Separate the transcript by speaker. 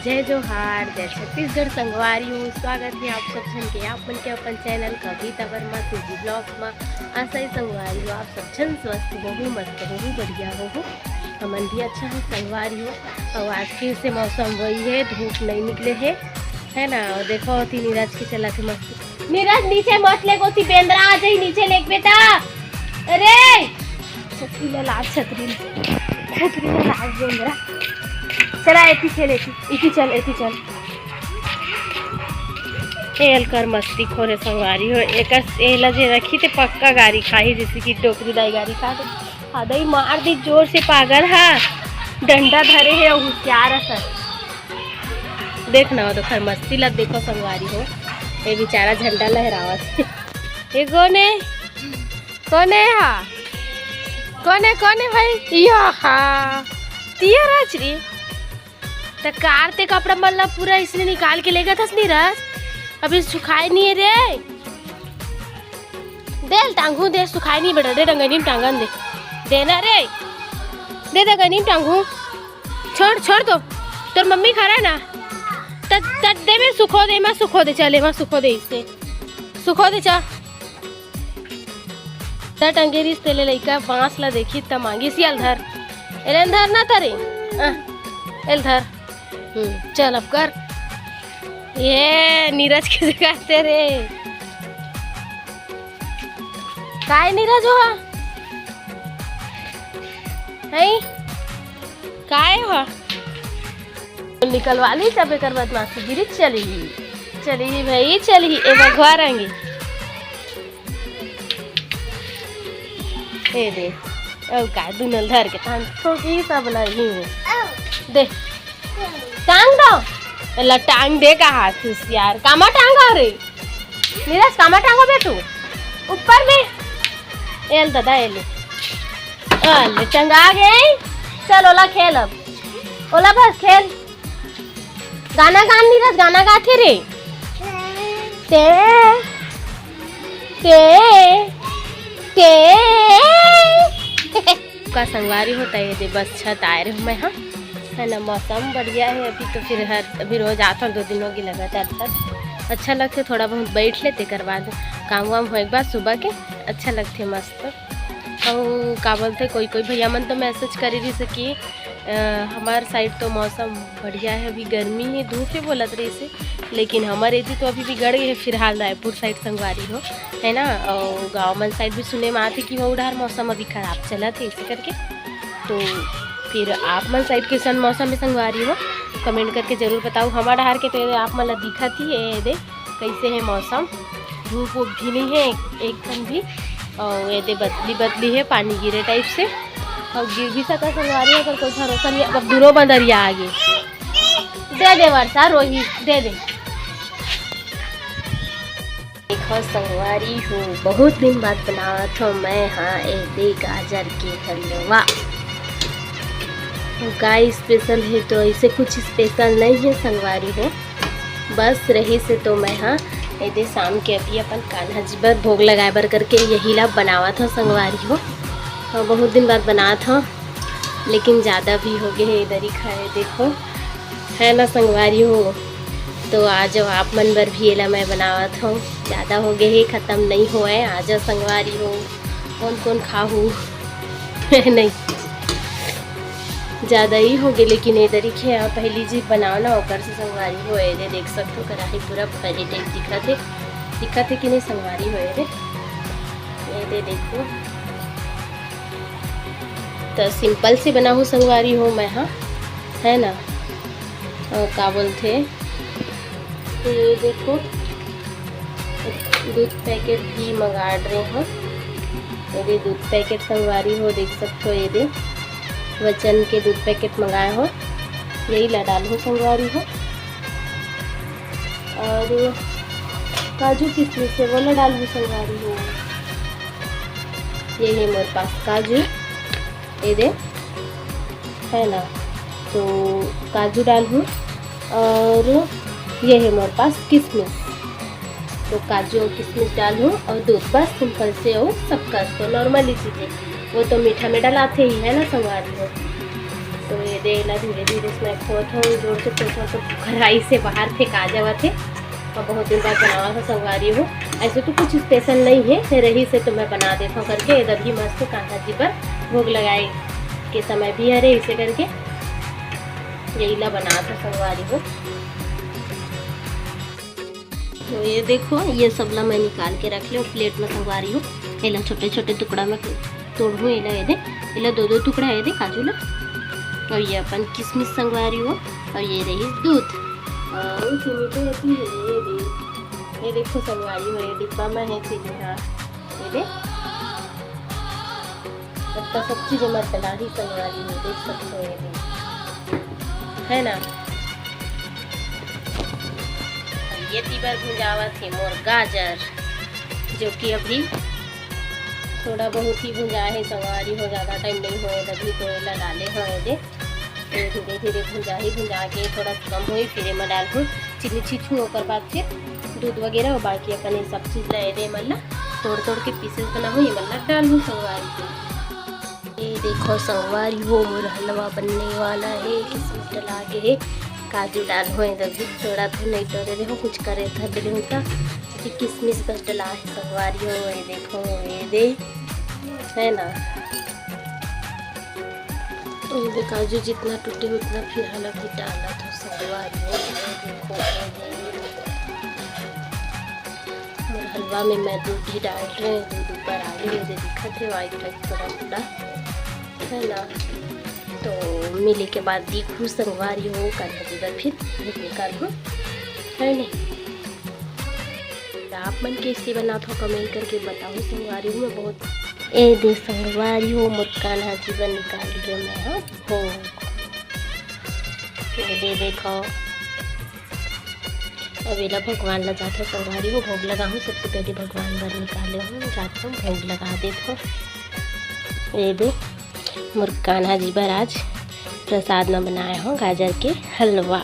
Speaker 1: जय जोहार, जय छत्तीसगढ़ संगवारी हूँ। स्वागत है आप सब जन के आप मन के अपन चैनल कविता वर्मा सिजी ब्लॉग्स में। आशा ही संगवारी हो आप सब जन स्वस्थ हो, मस्त हो, बढ़िया हो। हमन भी अच्छा है संगवारी हो। और आज फिर से मौसम वही है, धूप नहीं निकले है ना। और देखो होती नीरज की चला के मस्त। नीरज नीचे मत ले गोती बेंद्रा आ जाई नीचे लेक बेटा। अरे छतरी ले लाज, छतरी ले लाज बेंद्रा। चला एती चल, एती चल एल कर मस्ती खोरे संगवारी हो। एक एला जे रखी ते पक्का गाड़ी खाही, जैसे कि टोकरी दाई गाड़ी खा दे आदई मार दी जोर से। पागल हा डंडा धरे है और होशियार असर देखना हो तो खर मस्ती ला देखो संगवारी हो। ये बेचारा झंडा लहरावत ये कोने भाई या हा तिया राजरी तो कार ते कपड़ा मल्ला पूरा इसने निकाल के लेगा था नीरज। अभी सुखाए नहीं है रे। दे टांगू दे, सुखाए नहीं बेटा। दे डंगनीम टांगन दे देना रे, दे डंगनीम टांगू। छोड़ दो तोर मम्मी खा रहा है ना। तद दे में सुखो दे चले मैं सुखो दे इससे सुखो दे चा टंगेरी से ले लइका बांस ला देखी त मांगी सी अलधर एलेंधर ना तरे एलधर। चल अब कर। ये नीरज के दिखाते रे काय नीरज हो है काय हो निकलवा ली तब एक बदमाशी गिरी। चली भाई चली ए भगवा रंगी ए दे ओ काय दुनल धर के तान छोटी सब लगी दे टांग दो ला टांग दे का हाथ यार। कामा टांगा रे नीरज, कामा टांगो बे तू ऊपर में एल दादा एले टंगा गए। चल ओला खेल, अब ओला बस खेल। गाना गान नीरज, गाना गाते रे ते का संगवारी होता है। दे बस छत आए रहे मैं हाँ है ना। मौसम बढ़िया है अभी तो फिर अभी रोज आता हूँ 2 दिन होगी लगातार तक। अच्छा लगते थोड़ा बहुत बैठ लेते कर बाद काम वाम हो एक बार सुबह के अच्छा लगते मस्त। और का बोलते कोई भैया मन तो मैसेज कर ही सकी। हमारे साइड तो मौसम बढ़िया है, अभी गर्मी है धूप है बोलत रही से, लेकिन हमारे इधर तो अभी बिगड़ गए है। फिलहाल रायपुर साइड संगवारी हो है ना। और गाँव मन साइड भी सुने में आते कि वो उधर मौसम अभी खराब चला थे इसे करके। तो फिर आप मन साइड कैसन मौसम में संगवारी हो कमेंट करके ज़रूर बताओ। हमारा हार के तो आप मन दिखा थी ये दे कैसे है मौसम। धूप वूप भी नहीं है एकदम भी, और ये दे बदली है पानी गिरे टाइप से। और गिर भी सका संगवारी अगर कोई भरोसा नहीं। अब दूरों बंदरिया आगे दे वर्षा रोही दे देखो संगवारी हो। बहुत दिन बाद बनावा था मैं हाँ ए दे गाजर के हलवा। गाय स्पेशल है तो ऐसे कुछ स्पेशल नहीं है संगवारी हो। बस रही से तो मैं हाँ ये शाम के अभी अपन कान्हा जी पर भोग लगाए बर करके यही ला बनावा था संगवारी हो। और बहुत दिन बाद बना था लेकिन ज़्यादा भी हो गए है इधर ही खाए देखो है ना संगवारी हो। तो आज आप मन बर भी एला मैं बनावा था। ज़्यादा हो गए है ख़त्म नहीं हुआ है। आज संगवारी हो कौन खाहू नहीं ज़्यादा ही हो गए लेकिन इधर ही खे पहली जी बनाओ ना ओकर से संगवारी हो। ये देख सकते हो कढ़ाई पूरा पहले टाइप दिखा थे कि नहीं संगवारी हो ये दे देखो। तो सिंपल से बना हूँ संगवारी हो मैं हाँ है ना। का बोलते तो ये देखो दूध पैकेट भी मंगा रहे हो। ये दूध पैकेट संगवारी हो देख सकते हो। ये दे वचन के दूध पैकेट मंगाए हो यही ला डालो संगवारी हो। और काजू किशमिश से वो ला डालू संगवारी हो। ये है मेरे पास काजू ये दे है ना। तो काजू डालूँ और ये है मेरे पास किशमिश। तो काजू और किशमिश डालूँ और दूध बस सिंपल से हो सबका तो नॉर्मली चीज़ें वो तो मीठा में डलाते ही है ना संगवारी हो। तो ये देला धीरे धीरे इसमें खोत हूँ जोर से खोत हूँ तो कढ़ाई से बाहर फेंका जावा थे और बहुत दिन बाद बनावा था संगवारी हो। ऐसे तो कुछ स्पेशल नहीं है, रही से तो मैं बना देता हूँ करके इधर भी मस्त कान्हा जी पर भोग लगाए के समय भी अरे इसे करके यही ला बना था संगवारी हो। तो ये देखो ये सब ला मैं निकाल के रख लूँ प्लेट में संगवारी हूँ। ये छोटे छोटे टुकड़ा में तोड़ू ये दो टुकड़ा है दे काजू ला। और ये अपन किशमिश संगवारी हो और ये रही दूध और चीनी तो होती है ये देखो संगवारी हो ये डिब्बा में है चीनी। हाँ ये दे सबका सब चीज़ मत डला ही संगवारी हो देख सकते हो ये है ना। ये तीबर भुंजावा थी मोर गाजर जो कि अभी थोड़ा बहुत ही भुंजा है संगवारी हो, ज़्यादा टाइम नहीं हुए तभी तो एला डाले हुए दे धीरे धीरे भुंजा के थोड़ा कम हुई फिर मैं डाल हूँ चीनी छीछू होकर बाद फिर दूध वगैरह और बाकी अपन ये सब चीज़ रहे दे मतलब तोड़ के पीसेस बना हुई मतलब डाल हूँ संगवारी को। ये देखो संगवारी हो मोर हलवा बनने वाला है, किशमिश डला के है काजू डाल हुए तभी थोड़ा तो नहीं डरे देखो कुछ करे था दिल का किशमिश बस डला है संगवारी हो। ये देखो ये दे है ना ये काजू जितना टूटे उतना फिर हलवा भी डाला तो संगवारी हो। देखो और हलवा में मैं दूध भी डाल रहे हैं, दूध ऊपर आगे मुझे दिखत है वाइट वाइट थोड़ा थोड़ा है ना। तो मिले के बाद देखूँ संगवारी हो कान्हा जी पर फिर निकाल हूँ है नहीं। आप मन कैसे बनाते हो कमेंट करके बताओ संगवारी हो मैं बहुत ए दे संगवारी हो मोर कान्हा जी पर निकाल के मैं हो दे देखो अवेला भगवान ला जाता संगवारी हो भोग लगा हूँ। सबसे पहले भगवान पर निकाले हूँ जाता हूँ भोग लगा देता हूँ। ये दे मोर कान्हा जी पर आज प्रसाद में बनाया हूँ गाजर के हलवा।